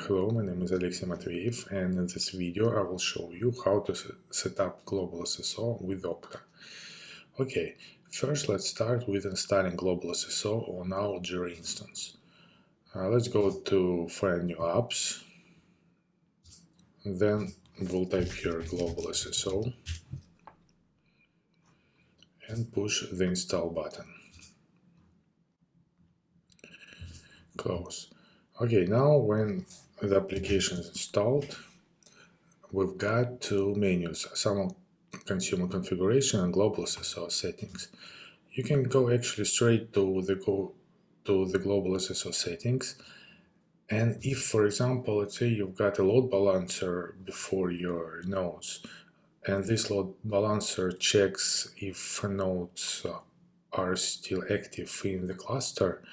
Hello, my name is Alexey Matveev, and in this video I will show you how to set up Global SSO with Okta. Okay, first let's start with installing Global SSO on our Jira instance. Let's go to Find New Apps, then we'll type here Global SSO and push the install button. Close. Okay, now when the application is installed, we've got two menus, some consumer configuration and global SSO settings. You can go actually straight to the global SSO settings, and if, for example, let's say you've got a load balancer before your nodes, and this load balancer checks if nodes are still active in the cluster,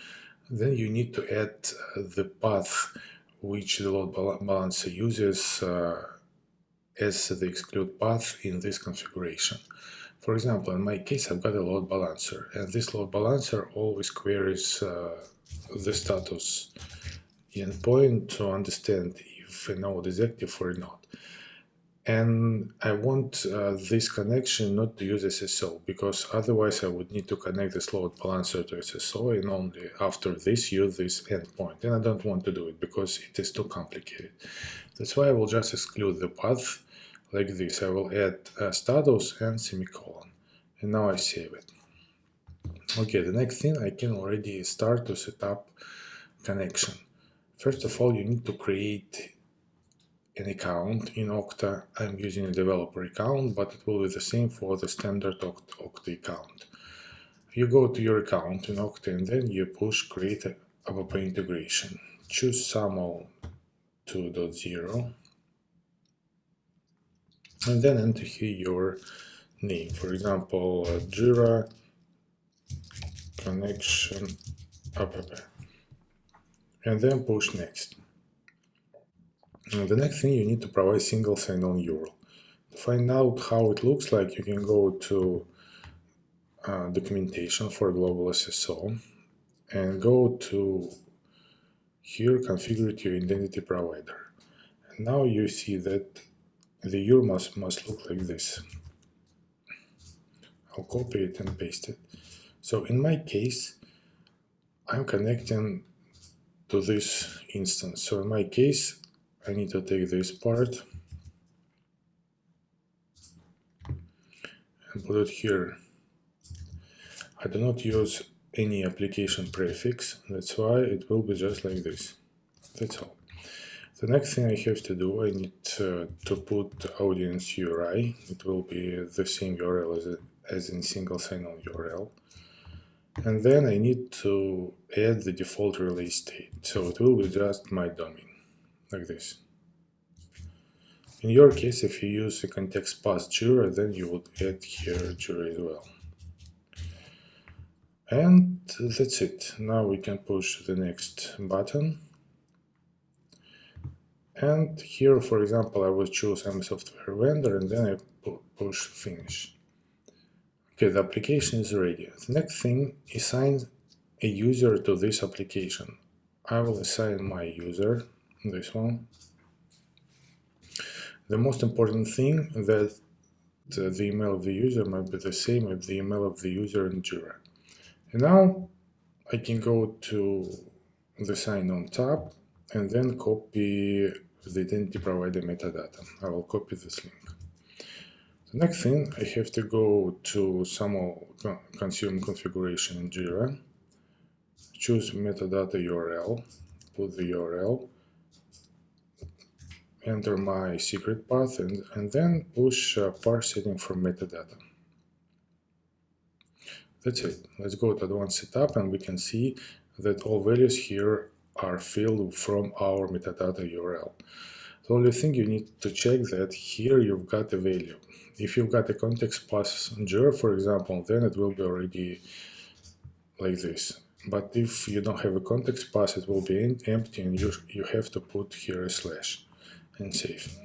then you need to add the path which the load balancer uses as the exclude path in this configuration. For example, in my case, I've got a load balancer, and this load balancer always queries the status endpoint to understand if a node is active or not. And I want this connection not to use SSO, because otherwise I would need to connect this load balancer to SSO and only after this use this endpoint. And I don't want to do it because it is too complicated. That's why I will just exclude the path like this. I will add a status and semicolon. And now I save it. Okay, the next thing, I can already start to set up connection. First of all, you need to create an account in Okta. I'm using a developer account, but it will be the same for the standard Okta account. You go to your account in Okta and then you push create app integration. Choose SAML 2.0 and then enter here your name. For example, Jira connection app, and then push next. The next thing, you need to provide single sign-on URL. To find out how it looks like, you can go to documentation for Global SSO and go to here, configure your identity provider. And now you see that the URL must look like this. I'll copy it and paste it. So in my case, I'm connecting to this instance. So in my case, I need to take this part and put it here. I do not use any application prefix, that's why it will be just like this. That's all. The next thing I have to do, I need to put audience URI. It will be the same URL as in single sign-on URL. And then I need to add the default relay state. So it will be just my domain, like this. In your case, if you use a context path Jira, then you would add here Jira as well. And that's it. Now we can push the next button. And here, for example, I will choose I'm a software vendor, and then I push finish. Okay, the application is ready. The next thing, assign a user to this application. I will assign my user, this one. The most important thing that the email of the user might be the same as the email of the user in Jira. And now I can go to the sign-on tab and then copy the identity provider metadata. I will copy this link. The next thing, I have to go to SAML consumer configuration in Jira, choose metadata URL, put the URL, enter my secret path, and then push parse setting for metadata. That's it. Let's go to advanced setup, and we can see that all values here are filled from our metadata URL. The only thing you need to check that here you've got a value. If you've got a context path in Jira, for example, then it will be already like this. But if you don't have a context path, it will be empty, and you have to put here a slash and save.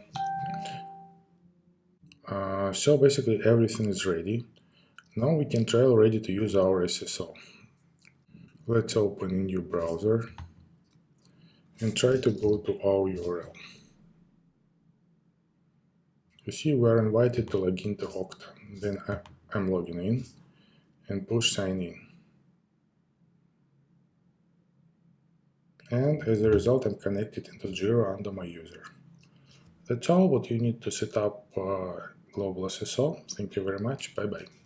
So basically everything is ready. Now we can try already to use our SSO. Let's open a new browser and try to go to our URL. You see, we're invited to log into Okta. Then I'm logging in and push sign in. And as a result, I'm connected into Jira under my user. That's all what you need to set up Global SSO. Thank you very much. Bye-bye.